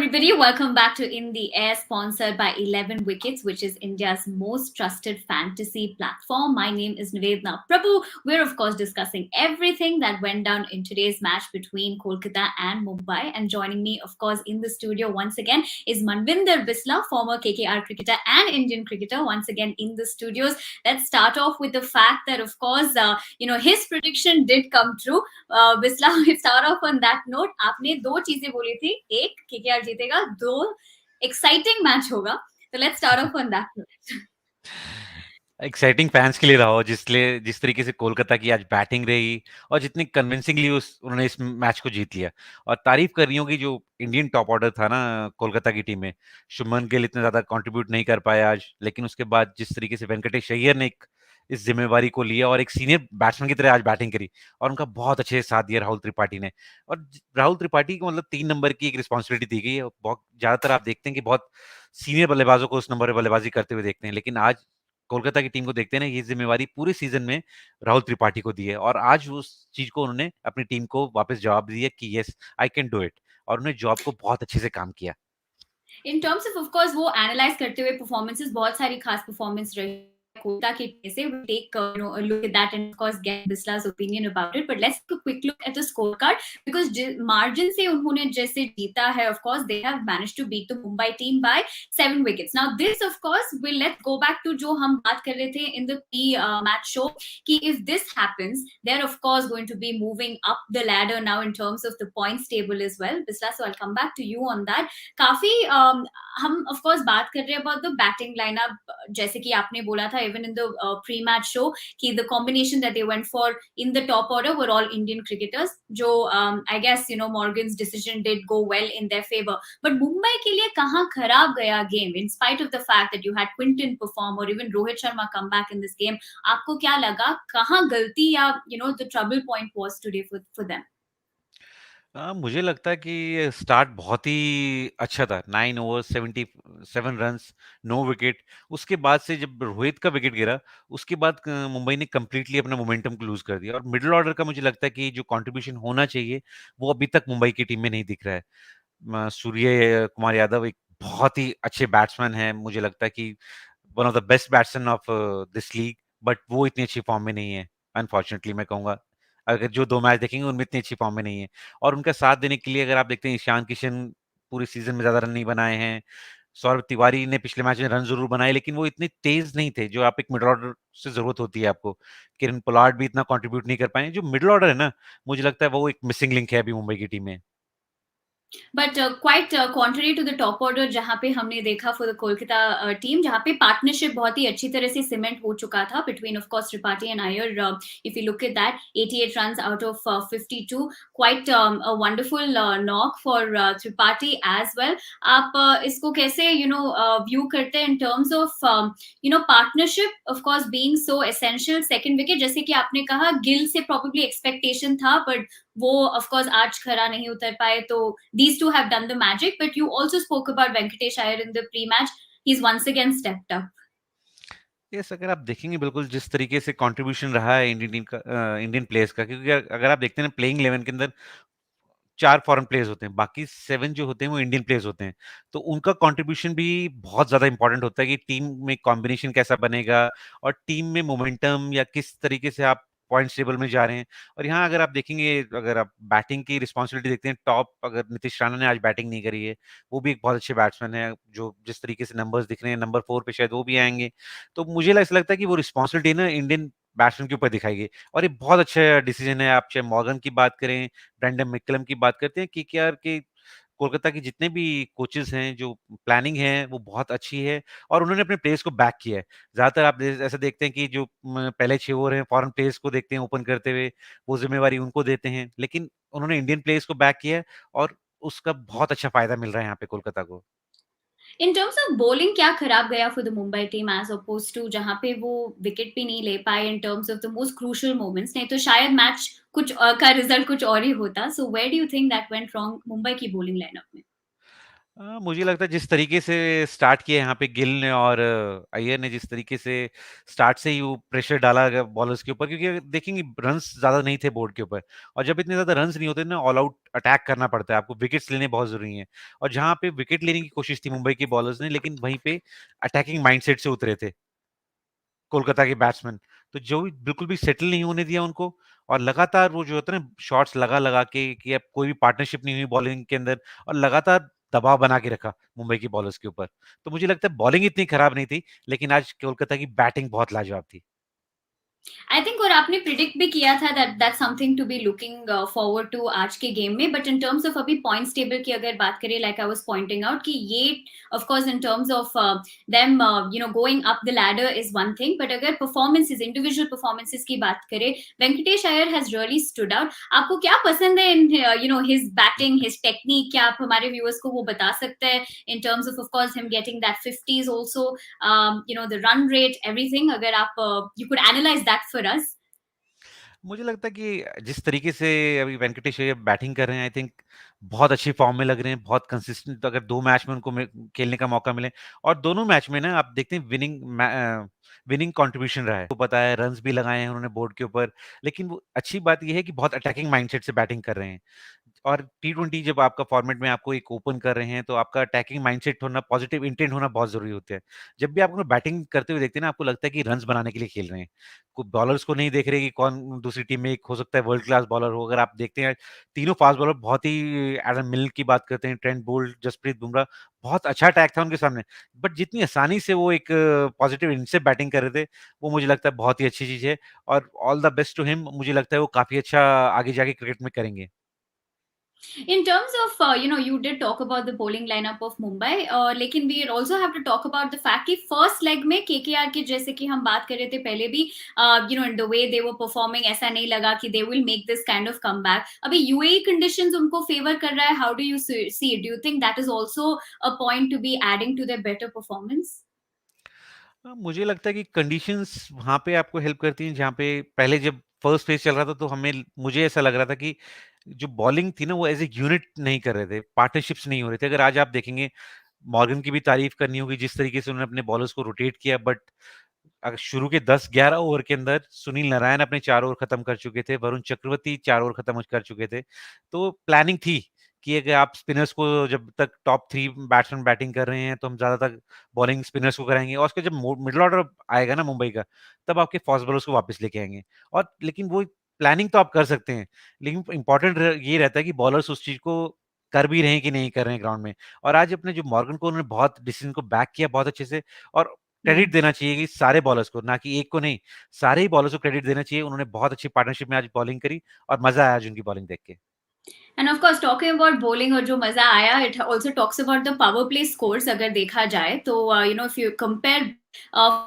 everybody, welcome back to In the Air, sponsored by 11 Wickets, which is India's most trusted fantasy platform. My name is Nivedhana. Prabhu, we're of course discussing everything that went down in today's match between Kolkata and Mumbai. And joining me, of course, in the studio once again is Manvinder Bisla, former KKR cricketer and Indian cricketer, once again in the studios. Let's start off with the fact that, of course, his prediction did come true. Bisla, start off on that note. आपने दो चीजें बोली थी, एक KKR जीतेगा, दो exciting match होगा. तो let's start of on that note. Exciting fans के लिए रहा हो जिस तरीके से कोलकाता की आज बैटिंग रही और जितनी कन्विंसिंगली उस उन्होंने इस मैच को जीत लिया और तारीफ कर रही हूँ कि जो इंडियन टॉप ऑर्डर था ना कोलकाता की टीम में शुभमन गिल इतना ज्यादा कंट्रीब्यूट नहीं कर पाया आज लेकिन उसके बाद जिस तरीके से वेंकटेश अय्यर ने इस जिम्मेवारी को लिया और एक सीनियर बैट्समैन की तरह आज बैटिंग करी और उनका बहुत अच्छे से साथ दिया राहुल त्रिपाठी ने और राहुल त्रिपाठी को मतलब 3 नंबर की एक रिस्पॉन्सिबिलिटी दी गई है. बहुत ज्यादातर आप देखते हैं कि बहुत सीनियर बल्लेबाजों को उस नंबर पर बल्लेबाजी करते हुए देखते हैं लेकिन आज कोलकाता की टीम को देखते हैं ना ये जिम्मेवारी पूरे सीजन में राहुल त्रिपाठी को दी है और आज उस चीज को उन्होंने अपनी टीम को वापस जवाब दिया कि yes I can do it और उन्होंने जॉब को बहुत अच्छे से काम किया. इन टर्म्स ऑफ कोर्स वो एनालाइज करते हुए परफॉर्मेंसेस बहुत सारी खास परफॉर्मेंस रही Kolkata की टीम से. We'll take a look at that and of course get Bisla's opinion about it. But let's take a quick look at the scorecard because margin से उन्होंने जैसे जीता है, of course they have managed to beat the Mumbai team by 7 wickets. Now this of course will let's go back to जो हम बात कर रहे थे in the pre-match show कि if this happens, they're of course going to be moving up the ladder now in terms of the points table as well. Bisla, so I'll come back to you on that. काफी हम of course बात कर रहे हैं about the batting lineup जैसे कि आपने बोला था even in the pre-match show कि the combination that they went for in the top order were all Indian cricketers जो I guess Morgan's decision did go well in their favor. But Mumbai के लिए कहाँ खराब गया game in spite of the fact that you had Quinton perform or even Rohit Sharma come back in this game. आपको क्या लगा कहाँ गलती या the trouble point was today for them? मुझे लगता है कि स्टार्ट बहुत ही अच्छा था. 9 ओवर 77 रन्स, नो विकेट. उसके बाद से जब रोहित का विकेट गिरा उसके बाद मुंबई ने कंप्लीटली अपना मोमेंटम को लूज कर दिया और मिडिल ऑर्डर का मुझे लगता है कि जो कंट्रीब्यूशन होना चाहिए वो अभी तक मुंबई की टीम में नहीं दिख रहा है. सूर्य कुमार यादव एक बहुत ही अच्छे बैट्समैन है. मुझे लगता है कि one of the best batsman of this league but वो इतनी अच्छी फॉर्म में नहीं है. अनफॉर्चुनेटली मैं कहूंगा अगर जो 2 मैच देखेंगे उनमें इतनी अच्छी फॉर्म में नहीं है और उनका साथ देने के लिए अगर आप देखते हैं ईशान किशन पूरे सीजन में ज्यादा रन नहीं बनाए हैं. सौरभ तिवारी ने पिछले मैच में रन जरूर बनाए लेकिन वो इतने तेज नहीं थे जो आप एक मिडिल ऑर्डर से जरूरत होती है आपको. किरण पोलार्ड भी इतना कंट्रीब्यूट नहीं कर पाए. जो मिडिल ऑर्डर है ना मुझे लगता है वो एक मिसिंग लिंक है अभी मुंबई की टीम में. But quite contrary to the top order जहां पे हमने देखा फॉर द कोलकाता टीम जहां पे पार्टनरशिप बहुत ही अच्छी तरह से सीमेंट हो चुका था between of course Tripathi and Iyer. If you look at that 88 runs out of 52, quite a wonderful knock for Tripathi as well. आप इसको कैसे व्यू करते हैं in terms of partnership of course being so essential. Second wicket जैसे कि आपने कहा गिल से प्रोबेबली एक्सपेक्टेशन था बट वो ऑफ कोर्स आज खरा नहीं उतर पाए. तो these two have done the magic, but you also spoke about Venkatesh Iyer in the pre-match. He's once again stepped up. Yes अगर आप देखेंगे बिल्कुल जिस तरीके से कंट्रीब्यूशन रहा है इंडियन टीम का इंडियन प्लेयर्स का क्योंकि अगर आप देखते हैं प्लेइंग 11 के अंदर 4 फॉरेन प्लेयर्स होते हैं बाकी 7 जो होते हैं वो इंडियन प्लेयर्स होते हैं. तो उनका कंट्रीब्यूशन भी बहुत ज्यादा इंपॉर्टेंट होता है कि टीम में कॉम्बिनेशन कैसा बनेगा और टीम में मोमेंटम या किस तरीके से आप पॉइंट्स टेबल में जा रहे हैं. और यहाँ अगर आप देखेंगे अगर आप बैटिंग की रिस्पॉन्सिबिलिटी देखते हैं टॉप अगर नीतीश राणा ने आज बैटिंग नहीं करी है वो भी एक बहुत अच्छे बैट्समैन है जो जिस तरीके से नंबर्स दिख रहे हैं नंबर 4 पे शायद वो भी आएंगे. तो मुझे ऐसा लगता है कि वो रिस्पॉन्सिबिलिटी ना इंडियन बैट्समैन के ऊपर दिखाई गई और ये बहुत अच्छा डिसीजन है. आप चाहे मॉर्गन की बात करें ब्रेंडन मैकलम की बात करते हैं कि क्या कि कोलकाता के जितने भी कोचेस हैं जो प्लानिंग है वो बहुत अच्छी है और उन्होंने अपने प्लेयर्स को बैक किया है. ज्यादातर आप ऐसा देखते हैं कि जो पहले 6 ओवर हैं फॉरेन प्लेयर्स को देखते हैं ओपन करते हुए वो जिम्मेवारी उनको देते हैं लेकिन उन्होंने इंडियन प्लेयर्स को बैक किया है और उसका बहुत अच्छा फायदा मिल रहा है यहाँ पे कोलकाता को. इन टर्म्स ऑफ बॉलिंग क्या खराब गया for the Mumbai team as oppose to जहां पे वो विकेट भी नहीं ले पाए in terms of the most crucial moments. नहीं तो शायद मैच कुछ का रिजल्ट कुछ और ही होता. So where do you think that went wrong Mumbai की बॉलिंग लाइनअप में? मुझे लगता है जिस तरीके से स्टार्ट किया यहाँ पे गिल ने और अय्यर ने, जिस तरीके से स्टार्ट से ही वो प्रेशर डाला बॉलर्स के ऊपर, क्योंकि देखेंगे रन्स ज़्यादा नहीं थे बोर्ड के ऊपर, और जब इतने ज़्यादा रन्स नहीं होते ना, ऑल आउट अटैक करना पड़ता है, आपको विकेट्स लेने बहुत ज़रूरी हैं। और जहाँ पे विकेट लेने की कोशिश थी मुंबई के बॉलर्स ने, लेकिन वहीं पे अटैकिंग माइंडसेट से उतरे थे कोलकाता के बैट्समैन। तो जो भी बिल्कुल भी सेटल नहीं होने दिया उनको, और लगातार वो जो होता है ना शॉट्स लगा-लगा के, कि अब कोई भी पार्टनरशिप नहीं हुई बॉलिंग के अंदर, और लगातार दबाव बना के रखा मुंबई की बॉलर्स के ऊपर। तो मुझे लगता है बॉलिंग इतनी खराब नहीं थी, लेकिन आज कोलकाता की बैटिंग बहुत लाजवाब थी। आई थिंक और आपने प्रिडिक्ट भी किया था that something to be looking forward to आज के गेम में, बट इन टर्म्स ऑफ अभी पॉइंट्स टेबल की अगर बात करें, like I was pointing out कि ये of course in terms of them going up the ladder is one thing, but अगर परफॉर्मेंसेस, इंडिविजुअल परफॉर्मेंसेस की बात करें, Venkatesh Iyer has really stood out. आपको क्या पसंद है in his batting, his technique? क्या आप हमारे व्यूअर्स को वो बता सकते हैं in terms of course him getting that 50s also, the run rate, everything? अगर आप you could analyze that for us. मुझे लगता है कि जिस तरीके से अभी वेंकटेश अय्यर बैटिंग कर रहे हैं, आई थिंक बहुत अच्छी फॉर्म में लग रहे हैं, बहुत कंसिस्टेंट। अगर 2 मैच में उनको खेलने का मौका मिले, और दोनों मैच में ना आप देखते हैं विनिंग कंट्रीब्यूशन रहा है। तो पता है रन्स भी लगाए हैं उन्होंने बोर्ड के ऊपर, लेकिन वो अच्छी बात ये है कि बहुत अटैकिंग माइंडसेट से बैटिंग कर रहे हैं। और टी20 जब आपका फॉर्मेट में आपको एक ओपन कर रहे हैं, तो आपका अटैकिंग माइंडसेट होना, पॉजिटिव इंटेंट होना बहुत ज़रूरी होता है। जब भी आप उन्हें बैटिंग करते हुए देखते हैं ना, आपको लगता है कि रन्स बनाने के लिए खेल रहे हैं। को बॉलर्स को नहीं देख रहे कि कौन दूसरी टीम में एक हो सकता है वर्ल्ड क्लास बॉलर हो। अगर आप देखते हैं तीनों फास्ट बॉलर बहुत ही, एडम मिल की बात करते हैं, ट्रेंट बोल्ट, जसप्रीत बुमराह, बहुत अच्छा अटैक था उनके सामने। बट जितनी आसानी से वो एक पॉजिटिव इंटेंट से बैटिंग कर रहे थे, वो मुझे लगता है बहुत ही अच्छी चीज़ है, और all the best to him. मुझे लगता है वो काफ़ी अच्छा आगे जाके क्रिकेट में करेंगे। In terms of, you did talk about the bowling lineup of Mumbai, लेकिन we also have to talk about the fact कि first leg में KKR के, जैसे कि हम बात कर रहे थे पहले भी, in the way they were performing, ऐसा नहीं लगा कि they will make this kind of comeback. अभी UAE conditions उनको favor कर रहा है. How do you see it? Do you think that is also a point to be adding to their better performance? मुझे लगता है कि कंडीशंस वहाँ पे आपको हेल्प करती हैं, जहाँ पे पहले जब फर्स्ट फेज़ चल रहा था, तो मुझे ऐसा लग रहा था कि जो बॉलिंग थी ना, वो एज़ ए यूनिट नहीं कर रहे थे, पार्टनरशिप्स नहीं हो रहे थे। अगर आज आप देखेंगे, मॉर्गन की भी तारीफ़ करनी होगी, जिस तरीके से उन्होंने अपने बॉलर्स को रोटेट किया, बट अगर शुरू के 10-11 ओवर के अंदर सुनील नारायण अपने 4 ओवर खत्म कर चुके थे, वरुण चक्रवर्ती 4 ओवर खत्म कर चुके थे। तो प्लानिंग थी कि अगर आप स्पिनर्स को, जब तक टॉप 3 बैट्समैन बैटिंग कर रहे हैं, तो हम ज़्यादातर बॉलिंग स्पिनर्स को कराएँगे, और उसके जब मिडल ऑर्डर आएगा ना मुंबई का, तब आपके फास्ट बॉलर्स को वापस लेके आएँगे। और लेकिन वो प्लानिंग तो आप कर सकते हैं, लेकिन इम्पोर्टेंट ये रहता है कि बॉलर्स उस चीज़ को कर भी रहे हैं कि नहीं कर रहे हैं ग्राउंड में। और आज अपने जो मॉर्गन को उन्होंने बहुत डिसीजन को बैक किया बहुत अच्छे से, और क्रेडिट देना चाहिए कि सारे बॉलर्स को, ना कि एक को नहीं, सारे ही बॉलर्स को क्रेडिट देना चाहिए। उन्होंने बहुत अच्छी पार्टनरशिप में आज बॉलिंग करी, और मज़ा आया आज उनकी बॉलिंग देख के। And of course, talking about bowling और जो मजा आया, it also talks about the power play scores. अगर देखा जाए तो if you compare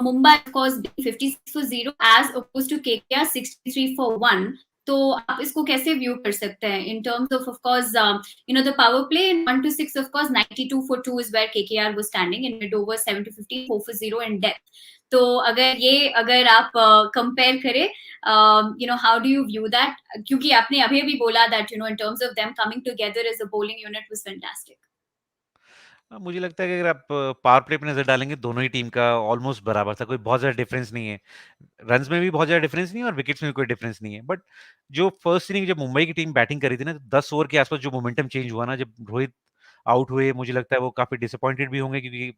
Mumbai, of course, being 56 for 0 as opposed to KKR 63 for 1, तो आप इसको कैसे व्यू कर सकते हैं in terms of course, the power play in 1 to 6, of course 92 for 2 is where KKR was standing, in mid over 7 to 15, 4 for 0 in depth. तो अगर आप कंपेयर करें, how do you view that? क्योंकि आपने अभी भी बोला that in terms of them coming together as a bowling unit was fantastic. मुझे लगता है कि अगर आप पावर प्ले पे नज़र डालेंगे, दोनों ही टीम का ऑलमोस्ट बराबर था, कोई बहुत ज़्यादा डिफरेंस नहीं है। रन्स में भी बहुत ज़्यादा डिफरेंस नहीं है, और विकेट्स में भी कोई डिफरेंस नहीं है। बट जो फर्स्ट इनिंग जब मुंबई की टीम बैटिंग करी थी ना, तो 10 ओवर के आसपास जो मोमेंटम चेंज हुआ ना, जब रोहित आउट हुए, मुझे लगता है वो काफ़ी डिसअपॉइंटेड भी होंगे, क्योंकि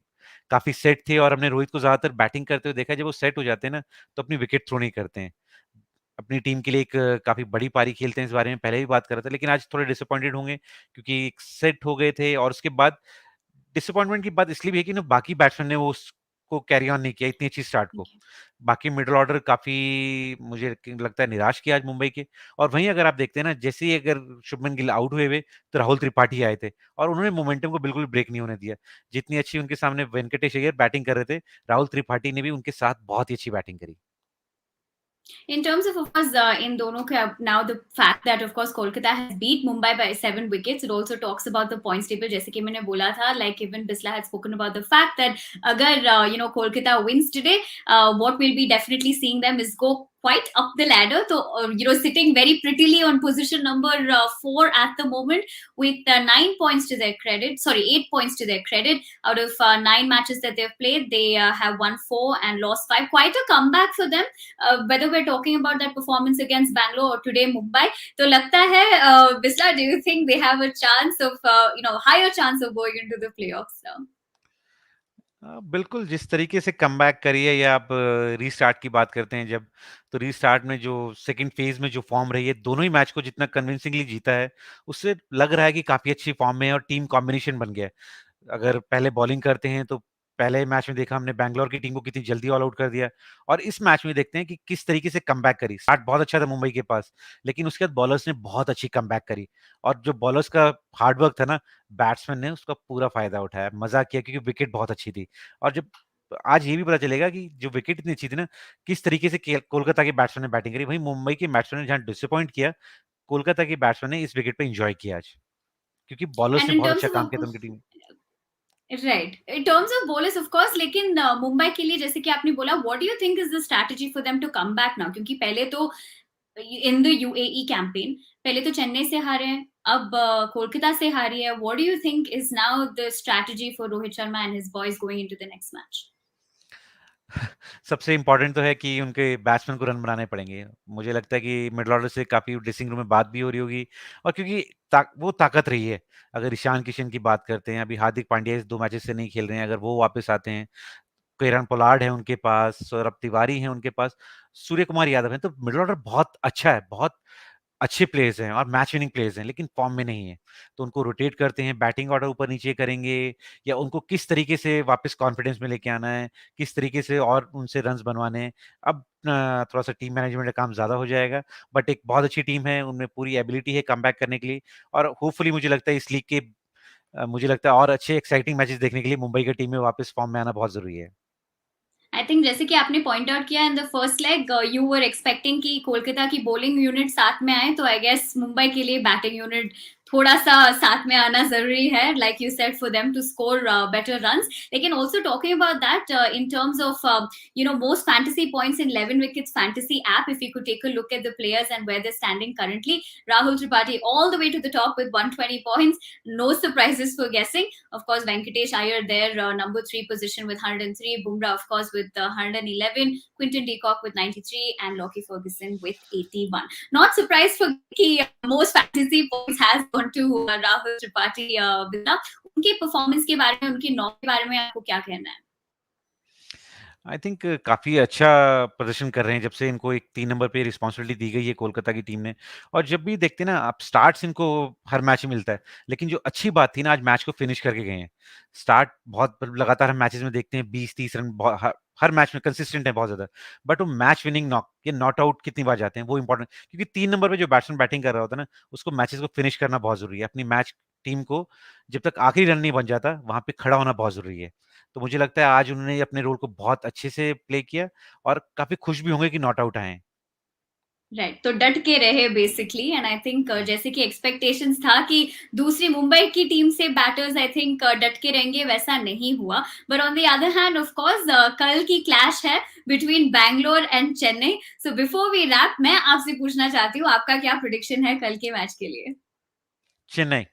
काफ़ी सेट थे, और हमने रोहित को ज़्यादातर बैटिंग करते हुए देखा है। जब वो सेट हो जाते हैं ना, तो अपनी विकेट थ्रो नहीं करते हैं। अपनी टीम के लिए एक काफ़ी बड़ी पारी खेलते हैं, इस बारे में पहले भी बात कर रहा था। लेकिन आज थोड़े डिसअपॉइंटेड होंगे, क्योंकि एक सेट हो गए थे, और उसके बाद डिसअपॉइंटमेंट की बात इसलिए भी है कि ना, बाकी बैट्समैन ने वो उसको कैरी ऑन नहीं किया इतनी अच्छी स्टार्ट को। बाकी मिडल ऑर्डर काफ़ी, मुझे लगता है, निराश किया आज मुंबई के। और वहीं अगर आप देखते हैं ना, जैसे ही अगर शुभमन गिल आउट हुए तो राहुल त्रिपाठी आए थे, और उन्होंने मोमेंटम को बिल्कुल ब्रेक नहीं होने दिया। जितनी अच्छी उनके सामने वेंकटेश अय्यर बैटिंग कर रहे थे, राहुल त्रिपाठी ने भी उनके साथ बहुत ही अच्छी बैटिंग करी। In terms of course, in दोनों के now the fact that of course Kolkata has beat Mumbai by 7 wickets, it also talks about the points table. जैसे कि मैंने बोला था, like even Bisla had spoken about the fact that अगर Kolkata wins today, what we'll be definitely seeing them is go quite up the ladder. So, sitting very prettily on position number 4 at the moment with 9 points to their credit. Sorry, 8 points to their credit. Out of 9 matches that they've played, they have won 4 and lost 5. Quite a comeback for them. Whether we're talking about that performance against Bangalore or today Mumbai, तो लगता है Bisla, do you think they have a chance of higher chance of going into the playoffs now? बिल्कुल, जिस तरीके से comeback करी है या आप रीस्टार्ट की बात करते हैं जब, तो रीस्टार्ट में जो सेकंड फेज़ में जो फ़ॉर्म रही है, दोनों ही मैच को जितना कन्विंसिंगली जीता है, उससे लग रहा है कि काफ़ी अच्छी फ़ॉर्म में है और टीम कॉम्बिनेशन बन गया है। अगर पहले बॉलिंग करते हैं तो पहले मैच में देखा हमने बैंगलोर की टीम को कितनी जल्दी ऑल आउट कर दिया और इस मैच में देखते हैं कि किस तरीके से कमबैक करी। स्टार्ट बहुत अच्छा था मुंबई के पास, लेकिन उसके बाद बॉलर्स ने बहुत अच्छी कमबैक करी और जो बॉलर्स का हार्ड वर्क था ना, बैट्समैन ने उसका पूरा फ़ायदा उठाया। मज़ा किया क्योंकि विकेट बहुत अच्छी थी और जब आज ये भी पता चलेगा कि जो विकेट इतनी अच्छी थी ना, किस तरीके से के कोलकाता के बैट्समैन ने बैटिंग करी। वहीं मुंबई के बैट्समैन ने जहाँ डिसअपॉइंट किया, कोलकाता के बैट्समैन ने इस विकेट पे एन्जॉय किया आज, क्योंकि बॉलर्स And ने in बहुत terms अच्छा काम of किया था उनकी team. right, in terms of bowlers, of course, लेकिन मुंबई के लिए जैसे कि आपने बोला, what do you think is the strategy for them to come back now? क्योंकि पहले तो in the UAE campaign, पहले तो चेन्नई से हारे हैं, अब कोलकाता से हारी है. What do you think is now the strategy for Rohit Sharma and his boys going into the next match? सबसे इम्पोर्टेंट तो है कि उनके बैट्समैन को रन बनाने पड़ेंगे। मुझे लगता है कि मिडल ऑर्डर से काफ़ी ड्रेसिंग रूम में बात भी हो रही होगी और क्योंकि वो ताकत रही है। अगर ईशान किशन की बात करते हैं, अभी हार्दिक पांड्या इस 2 मैचेस से नहीं खेल रहे हैं, अगर वो वापस आते हैं, किरण पोलार्ड है उनके पास, सौरभ तिवारी हैं उनके पास, सूर्य कुमार यादव हैं, तो मिडल ऑर्डर बहुत अच्छा है, बहुत अच्छे प्लेयर्स हैं और मैच विनिंग प्लेयर्स हैं, लेकिन फॉर्म में नहीं है। तो उनको रोटेट करते हैं, बैटिंग ऑर्डर ऊपर-नीचे करेंगे या उनको किस तरीके से वापस कॉन्फिडेंस में लेके आना है, किस तरीके से और उनसे रन्स बनवाने हैं। अब थोड़ा-सा टीम मैनेजमेंट का काम ज़्यादा हो जाएगा, बट एक बहुत अच्छी टीम है, उनमें पूरी एबिलिटी है कमबैक करने के लिए और होपफुली मुझे लगता है इस लीग के मुझे लगता है और अच्छे एक्साइटिंग मैचेस देखने के लिए मुंबई की टीम में वापस फॉर्म में आना बहुत ज़रूरी है। आई थिंक जैसे कि आपने पॉइंट आउट किया in the first leg, you were expecting कि कोलकाता की बॉलिंग यूनिट साथ में आए, तो आई गेस मुंबई के लिए बैटिंग यूनिट थोड़ा सा साथ में आना जरूरी है, like you said, for them to score better runs. लेकिन also talking about that, in terms of most fantasy points in 11 wickets fantasy app, if you could take a look at the players and where they're standing currently, Rahul Tripathi all the way to the top with 120 points. No surprises for guessing. Of course, Venkatesh Iyer there, number 3 position with 103. Bumrah, of course, with 111. Quinton de Kock with 93. And Lockie Ferguson with 81. Not surprised for कि most fantasy points has gone to Rahul Tripathi. Bisla, उनकी performance के बारे में, उनकी knock के बारे में आपको क्या कहना है? आई थिंक काफ़ी अच्छा प्रदर्शन कर रहे हैं जब से इनको एक 3 नंबर पे रिस्पॉन्सिबिलिटी दी गई है कोलकाता की टीम ने और जब भी देखते हैं ना आप स्टार्ट्स इनको हर मैच में मिलता है। लेकिन जो अच्छी बात थी ना आज मैच को फिनिश करके गए हैं। स्टार्ट बहुत लगातार हम मैचेज़ में देखते हैं 20-30 रन हर मैच में कंसिस्टेंट है बहुत ज़्यादा। बट वो मैच विनिंग नॉक या नॉट आउट कितनी बार जाते हैं वो इम्पोर्टेंट क्योंकि 3 नंबर पे जो बैट्समैन बैटिंग कर रहा होता है ना उसको मैचेज़ को फिनिश करना बहुत ज़रूरी है। अपनी मैच टीम को जब तक आखिरी रन नहीं बन जाता वहाँ पे खड़ा होना बहुत ज़रूरी है। तो मुझे लगता है आज उन्होंने अपने रोल को बहुत अच्छे से प्ले किया और काफ़ी खुश भी होंगे कि नॉट आउट आए हैं। राइट, तो डट के रहे बेसिकली. एंड आई थिंक जैसे कि एक्सपेक्टेशंस था कि दूसरी मुंबई की टीम से बैटर्स आई थिंक डट के रहेंगे, वैसा नहीं हुआ. But on the other hand, of course, कल की क्लैश है between Bangalore and Chennai. So before we wrap, मैं आपसे पूछना चाहती हूँ, आपका क्या प्रेडिक्शन है कल के मैच के लिए? चेन्नई,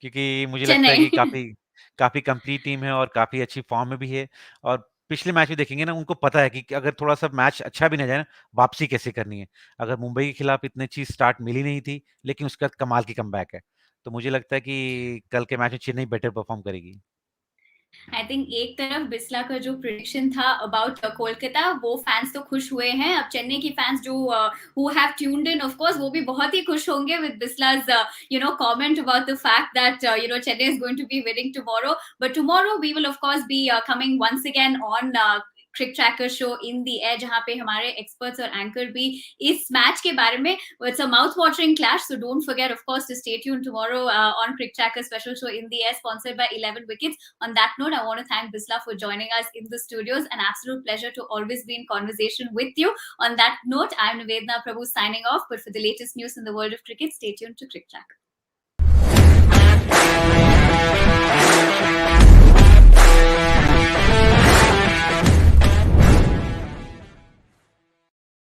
क्योंकि मुझे लगता है कि चेन्नई. काफ़ी काफ़ी कंप्लीट टीम है और काफ़ी अच्छी फ़ॉर्म में भी है और पिछले मैच में देखेंगे ना उनको पता है कि अगर थोड़ा-सा मैच अच्छा भी ना जाए ना, वापसी कैसे करनी है। अगर मुंबई के खिलाफ इतनी अच्छी स्टार्ट मिली नहीं थी, लेकिन उसके बाद कमाल की कमबैक है। तो मुझे लगता है कि कल के मैच में चेन्नई बेटर परफ़ॉर्म करेगी। आई थिंक एक तरफ बिस्ला का जो प्रिडिक्शन था अबाउट कोलकाता, वो फैंस तो खुश हुए हैं. अब चेन्नई की फैंस जो who have tuned in, of course, वो भी बहुत ही खुश होंगे with बिस्लाज comment about the fact that Chennai is going to be winning tomorrow. But tomorrow we will of course be coming once again on CricTracker show in the air, जहाँ पे हमारे experts और anchor भी इस match के बारे में, it's a mouth watering clash, so don't forget of course to stay tuned tomorrow on CricTracker special show in the air, sponsored by 11 wickets. On that note, I want to thank Bisla for joining us in the studios. An absolute pleasure to always be in conversation with you. On that note, I'm Nivedhana, Prabhu signing off. But for the latest news in the world of cricket, stay tuned to CricTracker.